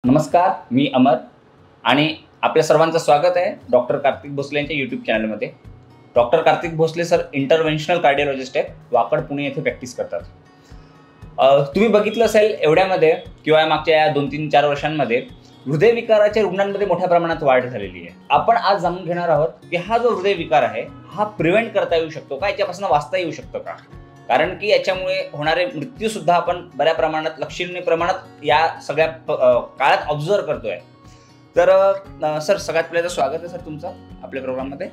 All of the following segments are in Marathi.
नमस्कार, मी अमर आणि आपल्या सर्वांचं स्वागत आहे डॉक्टर कार्तिक भोसले यांच्या यूट्यूब चॅनलमध्ये. Doctor Kartik Bhosale sir interventional cardiologist आहेत, वाकड पुणे येथे प्रॅक्टिस करतात. तुम्ही बघितलं असेल एवढ्यामध्ये किंवा मागच्या 2-3-4 वर्षांमध्ये हृदयविकाराच्या रुग्णांमध्ये मोठ्या प्रमाणात वाढ झालेली आहे. आपण आज जाणून घेणार आहोत की हा जो हृदयविकार आहे हा प्रिव्हेंट करता येऊ शकतो का, याच्यापासून वाचता येऊ शकतो का. कारण की याच्यामुळे होणारे मृत्यू सुद्धा आपण बऱ्या प्रमाणात लक्षणीय प्रमाणात या सगळ्या काळात ऑब्झर्व करतोय. तर सर, सगळ्यात पहिलं स्वागत आहे सर तुमचं आपल्या प्रोग्राममध्ये.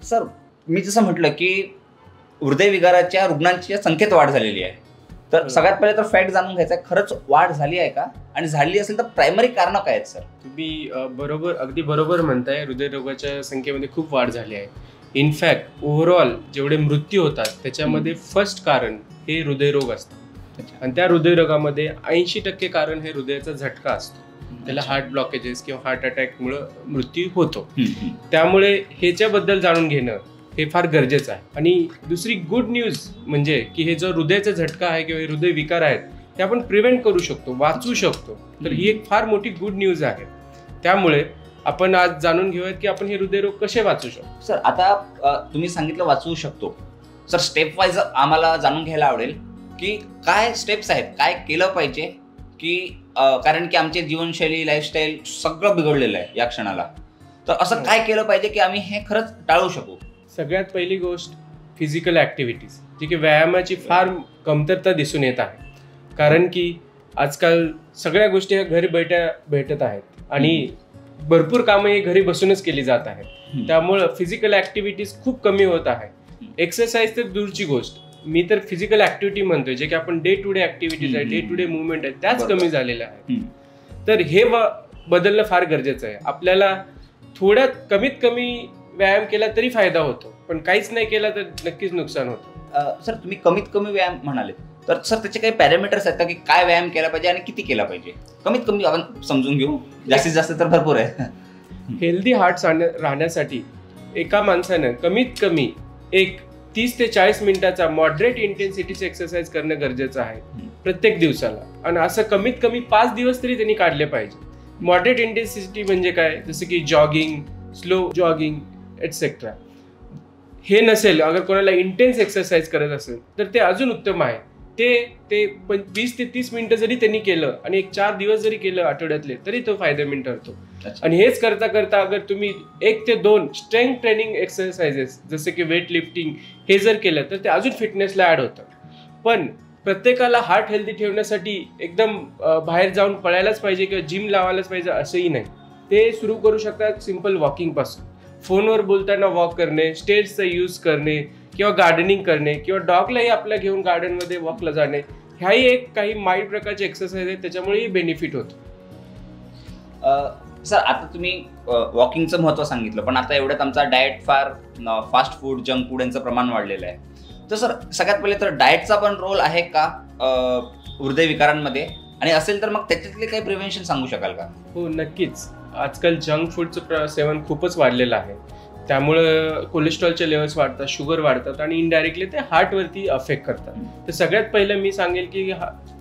सर, मी जसं म्हटलं की हृदयविकाराच्या रुग्णांच्या संख्येत वाढ झालेली आहे. तर सगळ्यात पहिले तर फॅक्ट जाणून घ्यायचा आहे, खरंच वाढ झाली आहे का, आणि झाली असेल तर प्रायमरी कारण काय आहेत सर? तुम्ही अगदी बरोबर म्हणताय. हृदयरोगाच्या संख्येमध्ये खूप वाढ झाली आहे. इनफॅक्ट ओव्हरऑल जेवढे मृत्यू होतात त्याच्यामध्ये फर्स्ट कारण हे हृदयरोग असतात. आणि त्या हृदयरोगामध्ये 80% कारण हे हृदयाचा झटका असतो. त्याला हार्ट ब्लॉकेजेस किंवा हार्ट अटॅकमुळे मृत्यू होतो. त्यामुळे ह्याच्याबद्दल जाणून घेणं हे फार गरजेचं आहे. आणि दुसरी गुड न्यूज म्हणजे की हे जो हृदयाचा झटका आहे किंवा हृदय विकार आहेत ते आपण प्रिव्हेंट करू शकतो, वाचू शकतो. तर ही एक फार मोठी गुड न्यूज आहे. त्यामुळे आपण आज जाणून घेऊयात की आपण हे हृदयरोग कसे वाचू शकतो. सर, आता तुम्ही सांगितलं वाचवू शकतो. सर, स्टेप वाईज आम्हाला जाणून घ्यायला आवडेल की काय स्टेप्स आहेत, काय केलं पाहिजे की कारण की आमची जीवनशैली, लाईफस्टाईल सगळं बिघडलेलं आहे या क्षणाला. तर असं काय केलं पाहिजे की आम्ही हे खरंच टाळू शकू? सगळ्यात पहिली गोष्ट फिजिकल ॲक्टिव्हिटीज, जी की व्यायामाची फार कमतरता दिसून येत आहे. कारण की आजकाल सगळ्या गोष्टी ह्या घरी भेटत आहेत आणि भरपूर कामं ही घरी बसूनच केली जात आहेत. त्यामुळं फिजिकल ॲक्टिव्हिटीज खूप कमी होत आहे. एक्सरसाइज तर दूरची गोष्ट, मी तर फिजिकल ॲक्टिव्हिटी म्हणतोय, जे की आपण डे टू डे ॲक्टिव्हिटीज आहे, डे टू डे मुवमेंट आहे, त्याच कमी झालेल्या आहेत. तर हे बदलणं फार गरजेचं आहे. आपल्याला थोड्यात कमीत कमी व्यायाम केला तरी फायदा होतो, पण काहीच नाही केला तर नक्कीच नुकसान होतं. सर, तुम्ही कमीत कमी व्यायाम म्हणाले, तर सर त्याचे काही पॅरामीटर्स आहेत का की काय व्यायाम केला पाहिजे आणि किती केला पाहिजे? कमीत कमी आपण समजून घेऊ, जास्तीत जास्त तर भरपूर आहे. हेल्दी हार्ट राहण्यासाठी एका माणसानं कमीत कमी एक 30 ते 40 मिनिटाचा मॉडरेट इंटेन्सिटीचा एक्सरसाइज करणं गरजेचं आहे प्रत्येक दिवसाला. आणि असं कमीत कमी 5 दिवस तरी त्यांनी काढले पाहिजे. मॉडरेट इंटेन्सिटी म्हणजे काय, जसं की जॉगिंग, स्लो जॉगिंग एटसेट्रा. हे नसेल, अगर कोणाला इंटेन्स एक्सरसाइज करत असेल तर ते अजून उत्तम आहे. ते 20 ते 30 मिनिटं जरी त्यांनी केलं आणि 4 दिवस जरी केलं आठवड्यातले, तरी तो फायदेमंद ठरतो. आणि हेच करता करता अगर तुम्ही 1 ते 2 स्ट्रेंथ ट्रेनिंग एक्सरसाइजेस जसे की वेट लिफ्टिंग हे जर केलं तर ते अजून फिटनेसला ॲड होतं. पण प्रत्येकाला हार्ट हेल्दी ठेवण्यासाठी एकदम बाहेर जाऊन पळायलाच पाहिजे किंवा जिम लावायलाच पाहिजे असंही नाही. ते सुरू करू शकतात सिम्पल वॉकिंगपासून. फोनवर बोलताना वॉक करणे, स्टेअर्सचा यूज करणे किंवा गार्डनिंग करणे किंवा डॉगलाही आपल्या घेऊन गार्डनमध्ये वॉकला जाणे, ह्याही एक काही माइल्ड प्रकारचे एक्सरसाइज आहेत, त्याच्यामुळेही बेनिफिट होतो. सर, आता तुम्ही वॉकिंगचं महत्त्व सांगितलं, पण आता एवढ्यात आमचा डाएट फार फास्ट फूड, जंक फूड यांचं प्रमाण वाढलेलं आहे. तर सर, सगळ्यात पहिले तर डाएटचा पण रोल आहे का हृदयविकारांमध्ये, आणि असेल तर मग त्याच्यातले काही प्रिव्हेन्शन सांगू शकाल का? हो, नक्कीच. आजकाल जंक फूडचं सेवन खूपच वाढलेलं आहे. त्यामुळं कोलेस्ट्रॉलचे लेवल्स वाढतात, शुगर वाढतात आणि इनडायरेक्टली ते हार्टवरती अफेक्ट करतात. तर सगळ्यात पहिलं मी सांगेल की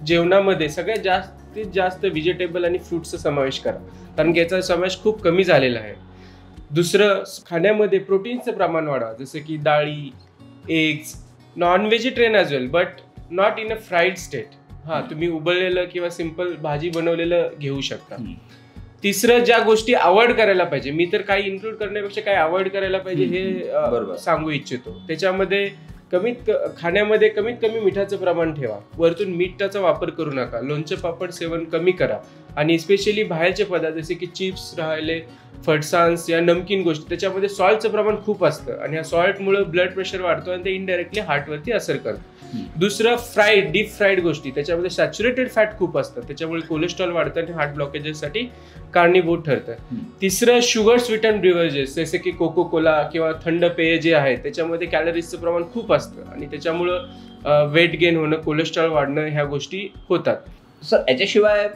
जेवणामध्ये सगळ्यात जास्तीत जास्त व्हेजिटेबल आणि फ्रूट्सचा समावेश करा, कारण की याचा समावेश खूप कमी झालेला आहे. दुसरं, खाण्यामध्ये प्रोटीन्सचं प्रमाण वाढवा, जसं की डाळी, eggs, non vegetarian as well, but not in a fried state. तुम्ही उबळलेलं किंवा सिम्पल भाजी बनवलेलं घेऊ शकता. तिसरं, ज्या गोष्टी अवॉइड करायला पाहिजे, मी तर काही इन्क्लूड करण्यापेक्षा काय अवॉइड करायला पाहिजे हे सांगू इच्छितो. त्याच्यामध्ये खाण्यामध्ये कमीत कमी मिठाचं प्रमाण ठेवा, वरतून मीठाचा वापर करू नका, लोणचं पापड सेवन कमी करा, आणि स्पेशली बाहेरचे पदार्थ जसे की चिप्स राहिले, फरसान्स या नमकीन गोष्टी, त्याच्यामध्ये सॉल्टचं प्रमाण खूप असतं आणि ह्या सॉल्टमुळे ब्लड प्रेशर वाढतो आणि ते इनडायरेक्टली हार्टवरती असर करतं. दुसरं, डीप फ्राईड गोष्टी, त्याच्यामध्ये सॅच्युरेटेड फॅट खूप असतं, त्याच्यामुळे कोलेस्ट्रॉल वाढतं आणि हार्ट ब्लॉकेजेससाठी कारणीभूत ठरतं. तिसरं, शुगर स्वीटन ब्रिव्हरेजेस जसे की कोको कोला किंवा थंड पेय जे आहे त्याच्यामध्ये कॅलरीजचं प्रमाण खूप असतं आणि त्याच्यामुळं वेट गेन होणं, कोलेस्ट्रॉल वाढणं ह्या गोष्टी होतात. सर, याच्याशिवाय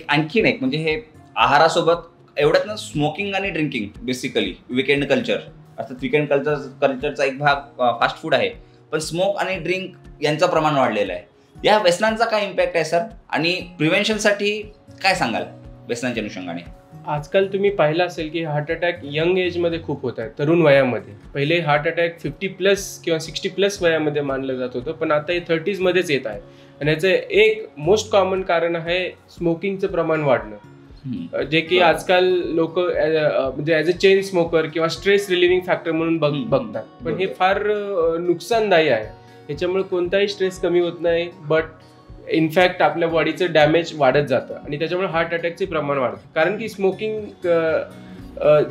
आणखीन एक म्हणजे हे आहारासोबत एवढ्यात ना स्मोकिंग आणि ड्रिंकिंग, बेसिकली विकेंड कल्चर, अर्थात विकेंड कल्चरचा एक भाग फास्ट फूड आहे, पण स्मोक आणि ड्रिंक यांचं प्रमाण वाढलेलं आहे. या व्यसनांचा काय इम्पॅक्ट आहे सर, आणि प्रिव्हेन्शनसाठी काय सांगाल व्यसनांच्या अनुषंगाने? आजकाल तुम्ही पाहिलं असेल की हार्ट अटॅक यंग एजमध्ये खूप होत आहेत, तरुण वयामध्ये. पहिले हार्ट अटॅक 50+ किंवा 60+ वयामध्ये मानलं जात होतं, पण आता हे 30s मध्येच येत आहे. आणि याचं एक मोस्ट कॉमन कारण आहे स्मोकिंगचं प्रमाण वाढणं, जे की आजकाल लोक म्हणजे ॲज अ चेन स्मोकर किंवा स्ट्रेस रिलिव्हिंग फॅक्टर म्हणून बघतात. पण हे फार नुकसानदायी आहे. याच्यामुळे कोणताही स्ट्रेस कमी होत नाही, बट इनफॅक्ट आपल्या बॉडीचं डॅमेज वाढत जातं आणि त्याच्यामुळे हार्ट अटॅकचे प्रमाण वाढतं. कारण की स्मोकिंग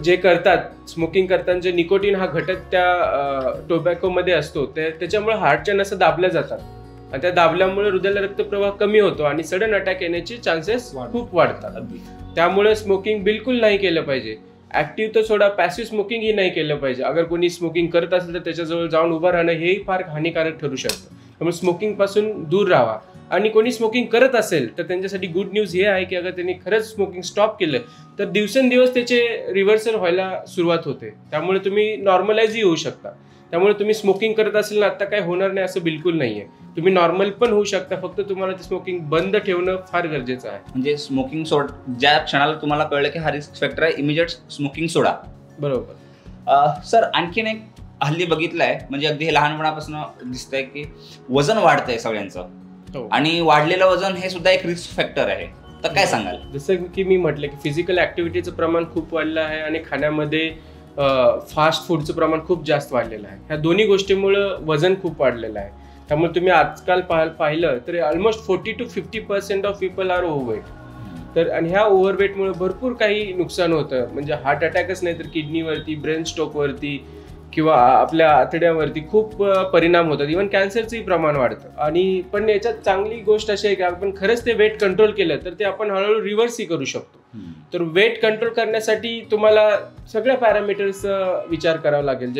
जे करतात, स्मोकिंग करताना जे निकोटीन हा घटक त्या टोबॅकोमध्ये असतो, त्याच्यामुळे हार्टच्या नसा दाबल्या जातात आणि त्या दाबल्यामुळे हृदयाला रक्तप्रवाह कमी होतो आणि सडन अटॅक येण्याचे चान्सेस खूप वाढतात. त्यामुळे स्मोकिंग बिलकुल नाही केलं पाहिजे. ऍक्टिव्ह तर सोडा, पॅसिव्ह स्मोकिंग ही नाही केलं पाहिजे. अगर कोणी स्मोकिंग करत असेल तर त्याच्याजवळ जाऊन उभं राहणं हेही फार हानिकारक ठरू शकतं. त्यामुळे स्मोकिंग पासून दूर राहावा. आणि कोणी स्मोकिंग करत असेल तर त्यांच्यासाठी गुड न्यूज हे आहे की अगर त्यांनी खरंच स्मोकिंग स्टॉप केलं तर दिवसेंदिवस त्याचे रिव्हर्सल व्हायला सुरुवात होते. त्यामुळे तुम्ही नॉर्मलाइजही होऊ शकता. त्यामुळे तुम्ही स्मोकिंग करत असेल ना, आता काय होणार नाही असं बिलकुल नाहीये. तुम्ही नॉर्मल पण होऊ शकता, फक्त तुम्हाला ते स्मोकिंग बंद ठेवणं फार गरजेचं आहे. म्हणजे स्मोकिंग ज्या क्षणाला तुम्हाला कळलं की हा रिस्क फॅक्टर आहे, इमिजिएट स्मोकिंग सोडा. बरोबर. सर, आणखीन एक हल्ली बघितलंय, म्हणजे अगदी हे लहानपणापासून दिसतंय की वजन वाढतंय सगळ्यांचं, आणि वाढलेलं वजन हे सुद्धा एक रिस्क फॅक्टर आहे. तर काय सांगाल? जसं की मी म्हटलं की फिजिकल ऍक्टिव्हिटीचं प्रमाण खूप वाढलं आहे आणि खाण्यामध्ये फास्ट फूडचं प्रमाण खूप जास्त वाढलेलं आहे. ह्या दोन्ही गोष्टीमुळे वजन खूप वाढलेलं आहे. त्यामुळे तुम्ही आजकाल पाहिलं तर almost 40 to 50% of people are overweight. तर आणि ह्या ओव्हरवेटमुळे भरपूर काही नुकसान होतं. म्हणजे हार्ट अटॅकच नाही तर किडनीवरती, ब्रेन स्ट्रोकवरती किंवा आपल्या आतड्यावरती खूप परिणाम होतात. इव्हन कॅन्सरचंही प्रमाण वाढतं. आणि पण याच्यात चांगली गोष्ट अशी आहे की आपण खरंच ते वेट कंट्रोल केलं तर ते आपण हळूहळू रिव्हर्सही करू शकतो. तर वेट कंट्रोल करण्यासाठी तुम्हाला सगळ्या पॅरामीटर्सचा विचार करावा लागेल.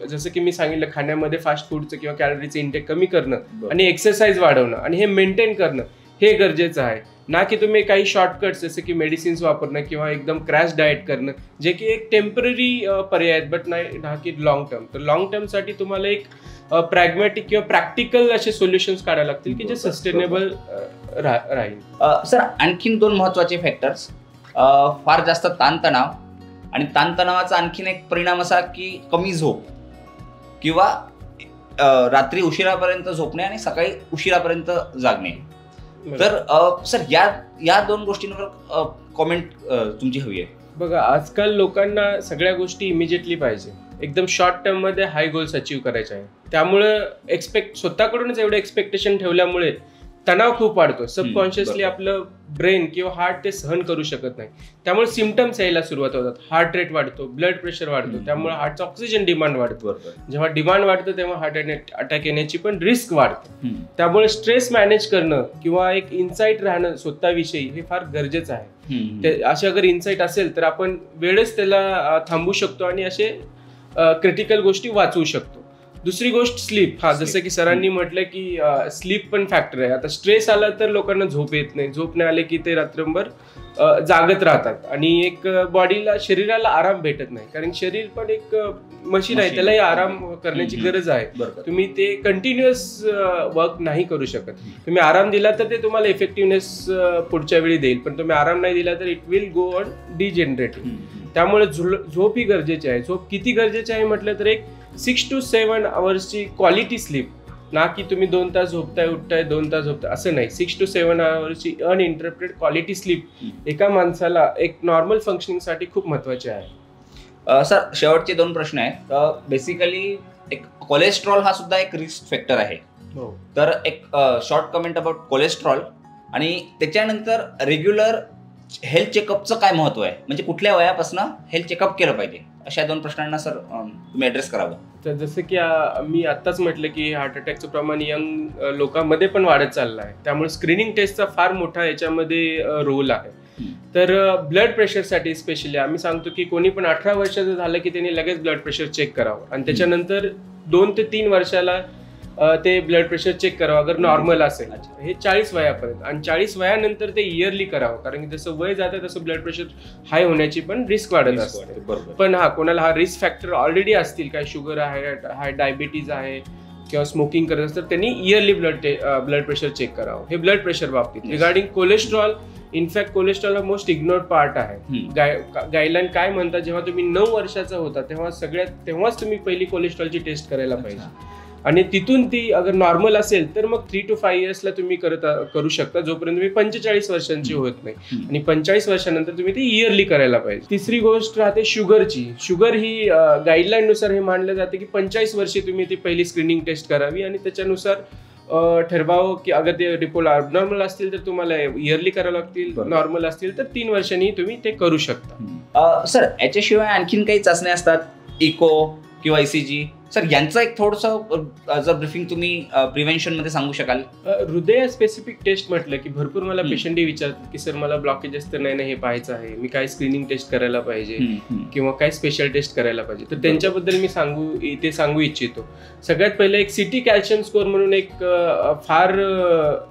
जसं की मी सांगितलं, खाण्यामध्ये फास्ट फूडचं किंवा कॅलरीचं इंटेक कमी करणं आणि एक्सरसाइज वाढवणं आणि हे मेंटेन करणं हे गरजेचं आहे. ना की तुम्ही काही शॉर्टकट्स जसं की मेडिसिन्स वापरणं किंवा एकदम क्रॅश डाएट करणं, जे की एक टेम्पररी पर्याय आहेत, बट नाही ना की लॉंग टर्म. तर लॉंग टर्मसाठी तुम्हाला एक प्रॅग्मॅटिक किंवा प्रॅक्टिकल असे सोल्युशन्स काढायला लागतील की जे सस्टेनेबल राहील. सर, आणखीन 2 महत्वाचे फॅक्टर्स, फार जास्त ताणतणाव, आणि ताणतणावाचा आणखीन एक परिणाम असा की कमी झोप किंवा रात्री उशिरापर्यंत झोपणे आणि सकाळी उशिरापर्यंत जागणे. तर सर, या 2 गोष्टींवर कॉमेंट तुमची हवी आहे. बघा, आजकाल लोकांना सगळ्या गोष्टी इमिजिएटली पाहिजे, एकदम शॉर्ट टर्म मध्ये हाय गोल्स अचीव्ह करायचे आहे. त्यामुळे स्वतःकडूनच एवढे एक्सपेक्टेशन ठेवल्यामुळे तणाव खूप वाढतो. सबकॉन्शियसली आपलं ब्रेन किंवा हार्ट ते सहन करू शकत नाही. त्यामुळे सिम्पटम्स यायला सुरुवात होतात. हार्ट रेट वाढतो, ब्लड प्रेशर वाढतो, त्यामुळे हार्टचं ऑक्सिजन डिमांड वाढतो. जेव्हा डिमांड वाढतं तेव्हा हार्ट अटॅक येण्याची पण रिस्क वाढते. त्यामुळे स्ट्रेस मॅनेज करणं किंवा एक इन्साईट राहणं स्वतःविषयी हे फार गरजेचं आहे. असे अगर इन्साईट असेल तर आपण वेळच त्याला थांबवू शकतो आणि असे क्रिटिकल गोष्टी वाचवू शकतो. दुसरी गोष्ट स्लीप. जसं की सरांनी म्हटलं की स्लीप पण फॅक्टर आहे. आता स्ट्रेस आला तर लोकांना झोप येत नाही, झोप नाही आले की ते रात्रभर जागत राहतात आणि एक शरीराला आराम भेटत नाही. कारण शरीर पण एक मशीन आहे, त्यालाही आराम करण्याची गरज आहे. तुम्ही ते कंटिन्युअस वर्क नाही करू शकत. तुम्ही आराम दिला तर ते तुम्हाला इफेक्टिव्हनेस पुढच्या वेळी देईल, पण तुम्ही आराम नाही दिला तर इट विल गो ऑन डिजेनरेटिंग. त्यामुळे झोप ही गरजेची आहे. झोप किती गरजेची आहे म्हटलं तर एक 6 to 7 आवर्सची क्वालिटी स्लीप, ना की तुम्ही 2 तास झोपताय उठताय 2 तास झोपताय असं नाही. 6 to 7 आवर्सची अनइंटरप्टेड क्वालिटी स्लीप एका माणसाला एक नॉर्मल फंक्शनिंगसाठी खूप महत्वाची आहे. सर, शेवटचे 2 प्रश्न आहेत. बेसिकली एक कोलेस्ट्रॉल हा सुद्धा एक रिस्क फॅक्टर आहे. तर एक शॉर्ट कमेंट अबाउट कोलेस्ट्रॉल, आणि त्याच्यानंतर रेग्युलर हेल्थ चेकअपचं काय महत्व आहे, म्हणजे कुठल्या वयापासून हेल्थ चेकअप केलं पाहिजे, अशा 2 प्रश्नांना सर तुम्ही ॲड्रेस करावं. तर जसं की मी आत्ताच म्हटलं की हार्ट अटॅकचं प्रमाण यंग लोकांमध्ये पण वाढत चाललं आहे. त्यामुळे स्क्रीनिंग टेस्टचा फार मोठा याच्यामध्ये रोल आहे. तर ब्लड प्रेशरसाठी स्पेशली आम्ही सांगतो की कोणी पण 18 वर्षाचं झालं की त्यांनी लगेच ब्लड प्रेशर चेक करावं आणि त्याच्यानंतर 2 ते 3 वर्षाला ते ब्लड प्रेशर चेक करावं अगर नॉर्मल असेल. हे 40 वयापर्यंत, आणि 40 वयानंतर ते इयरली करावं, कारण की जसं वय जातं तसं ब्लड प्रेशर हाय होण्याची पण रिस्क वाढत असते. पण कोणाला हा रिस्क फॅक्टर ऑलरेडी असतील, काय शुगर आहे, हाय डायबिटीज आहे किंवा स्मोकिंग करत असेल तर त्यांनी इयरली ब्लड प्रेशर चेक करावं. हे ब्लड प्रेशर बाबतीत. रिगार्डिंग कोलेस्ट्रॉल, इनफॅक्ट कोलेस्ट्रॉल हा मोस्ट इग्नोर्ड पार्ट आहे. गाईडलाईन काय म्हणतात, जेव्हा तुम्ही 9 वर्षाचा होता तेव्हाच तुम्ही पहिली कोलेस्ट्रॉलची टेस्ट करायला पाहिजे. आणि तिथून ती अगर नॉर्मल असेल तर मग 3 to 5 इयर्सला तुम्ही करू शकता, जोपर्यंत तुम्ही 45 वर्षांची होत नाही. आणि 45 वर्षानंतर तुम्ही ती इयरली करायला पाहिजे. तिसरी गोष्ट राहते शुगरची. शुगर ही गाईडलाईन नुसार हे मानलं जाते की 45 वर्षी तुम्ही ती पहिली स्क्रीनिंग टेस्ट करावी आणि त्याच्यानुसार ठरवावं की अगर ते रिपोर्ट अबनॉर्मल असतील तर तुम्हाला इयरली करावं लागतील, नॉर्मल असतील तर 3 वर्षांनी तुम्ही ते करू शकता. सर याच्याशिवाय आणखीन काही चाचण्या असतात, इको किंवा ECG? सर यांचं एक थोडंसं जर ब्रीफिंग तुम्ही प्रिव्हेन्शन मध्ये सांगू शकाल? हृदय स्पेसिफिक टेस्ट म्हटलं की भरपूर मला पेशंटही विचारतात की सर मला ब्लॉकेजेस तर नाही हे पाहायचं आहे, मी काय स्क्रीनिंग टेस्ट करायला पाहिजे किंवा काय स्पेशल टेस्ट करायला पाहिजे. तर त्यांच्याबद्दल मी सांगू इच्छितो. सगळ्यात पहिले एक CT कॅल्शियम स्कोअर म्हणून एक फार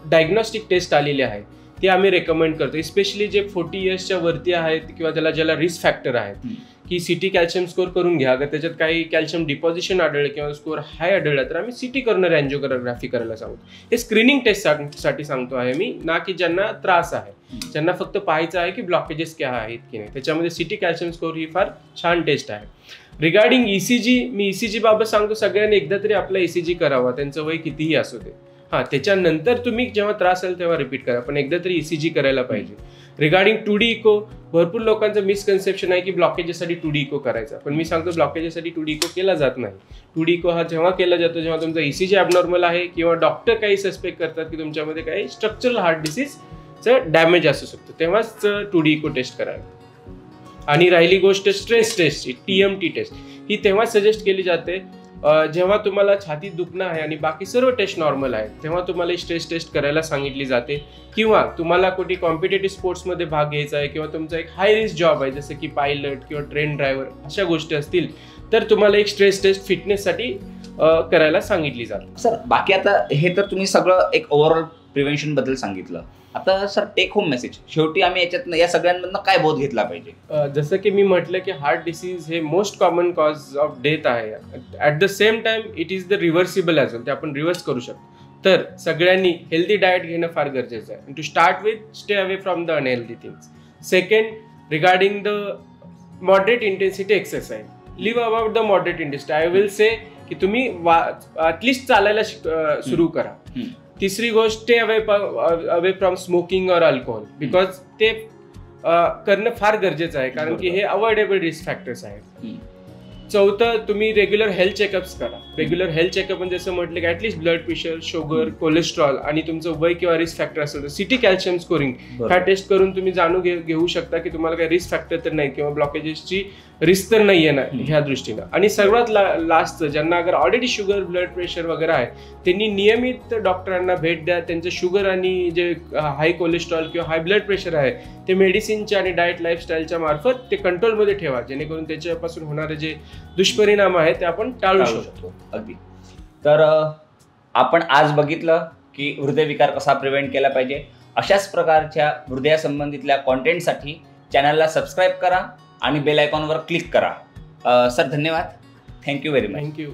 डायग्नोस्टिक टेस्ट आलेली आहे, ती आम्ही रेकमेंड करतो. स्पेशली जे 40 इयर्सच्या वरती आहेत किंवा ज्याला रिस्क फॅक्टर आहेत की CT कॅल्शियम स्कोअर करून घ्या. अगर त्याच्यात काही कॅल्शियम डिपॉझिशन आढळलं किंवा स्कोअर हाय आढळला तर आम्ही CT कॉर्नर अँजिओग्राफी करायला सांगतो. हे स्क्रीनिंग टेस्ट साठी सांगतो आहे मी, ना की ज्यांना त्रास आहे, ज्यांना फक्त पाहायचं आहे की ब्लॉकेजेस काय आहेत की नाही. त्याच्यामध्ये CT कॅल्शियम स्कोअर ही फार छान टेस्ट आहे. रिगार्डिंग ECG, मी ECG बाबत सांगतो सगळ्यांनी एकदा तरी आपला ECG करावा, त्यांचं वय कितीही असू दे. त्याच्यानंतर तुम्ही जेव्हा त्रास आला तेव्हा रिपीट करा, पण एकदा तरी ECG करायला पाहिजे. रिगार्डिंग 2D इको, भरपूर लोकांचं मिसकन्सेप्शन आहे की ब्लॉकेजेससाठी 2D इको करायचा, पण मी सांगतो ब्लॉकेजेससाठी 2D इको केला जात नाही. 2D इको हा जेव्हा केला जातो जेव्हा तुमचा ECG ॲबनॉर्मल आहे किंवा डॉक्टर काही सस्पेक्ट करतात की तुमच्यामध्ये काही स्ट्रक्चरल हार्ट डिसीजचं डॅमेज असू शकतो, तेव्हाच 2D इको टेस्ट करायला. आणि राहिली गोष्ट स्ट्रेस टेस्टची, TMT टेस्ट, ही तेव्हा सजेस्ट केली जाते जेव्हा तुम्हाला छातीत दुखणं आहे आणि बाकी सर्व टेस्ट नॉर्मल आहेत, तेव्हा तुम्हाला स्ट्रेस टेस्ट करायला सांगितली जाते. किंवा तुम्हाला कुठे कॉम्पिटेटिव्ह स्पोर्ट्समध्ये भाग घ्यायचा आहे किंवा तुमचा एक हाय रिस्क जॉब आहे जसं की पायलट किंवा ट्रेन ड्रायव्हर, अशा गोष्टी असतील तर तुम्हाला एक स्ट्रेस टेस्ट फिटनेससाठी करायला सांगितली जाते. सर बाकी आता हे तर तुम्ही सगळं एक ओव्हरऑल प्रिव्हेन्शन बद्दल सांगितलं. आता सर टेक होम मेसेज, शेवटी आम्ही याच्यात या सगळ्यांमधनं काय बोध घेतला पाहिजे? जसं की मी म्हटलं की हार्ट डिसीज हे most common cause of death आहे. At the same time it is the reversible as well, ते आपण रिव्हर्स करू शकतो. तर सगळ्यांनी हेल्दी डाएट घेणं फार गरजेचं आहे. To start with, stay away from the unhealthy things. Second, regarding the moderate intensity exercise, live about the moderate intensity. I will say की तुम्ही ॲटलिस्ट चालायला सुरू करा. तिसरी गोष्ट, स्टे अवे फ्रॉम स्मोकिंग और अल्कोहोल, बिकॉज ते करणं फार गरजेचं आहे कारण की हे अवॉइडेबल रिस्क फॅक्टर्स आहेत. चौथं, तुम्ही रेग्युलर हेल्थ चेकअप्स करा. रेग्युलर हेल्थ चेकअप म्हणजे जसं म्हटलं की at least blood pressure, sugar, cholesterol आणि तुमचं वय किंवा रिस्क फॅक्टर असेल तर CT कॅल्शियम स्कोरिंग ह्या टेस्ट करून तुम्ही जाणून घेऊ शकता की तुम्हाला काही रिस्क फॅक्टर तर नाही किंवा ब्लॉकेजेसची रिस्क तर नाही आहे ना ह्या दृष्टीनं. आणि सर्वात लास्टचं, ज्यांना अगर ऑलरेडी शुगर, ब्लड प्रेशर वगैरे आहे त्यांनी नियमित डॉक्टरांना भेट द्या. त्यांचं शुगर आणि जे हाय कोलेस्ट्रॉल किंवा हाय ब्लड प्रेशर आहे ते मेडिसिनच्या आणि डाएट लाईफस्टाईलच्या मार्फत ते कंट्रोलमध्ये ठेवा, जेणेकरून त्याच्यापासून होणारे जे दुष्परिणाम आहेत ते आपण टाळू शकतो. अगदी. तर आपण आज बघितलं की हृदयविकार कसा प्रिव्हेंट केला पाहिजे. अशाच प्रकारच्या हृदयासंबंधितल्या कॉन्टेंटसाठी चॅनलला सबस्क्राईब करा आणि बेल आयकॉनवर क्लिक करा. सर धन्यवाद. Thank you very much. थँक्यू.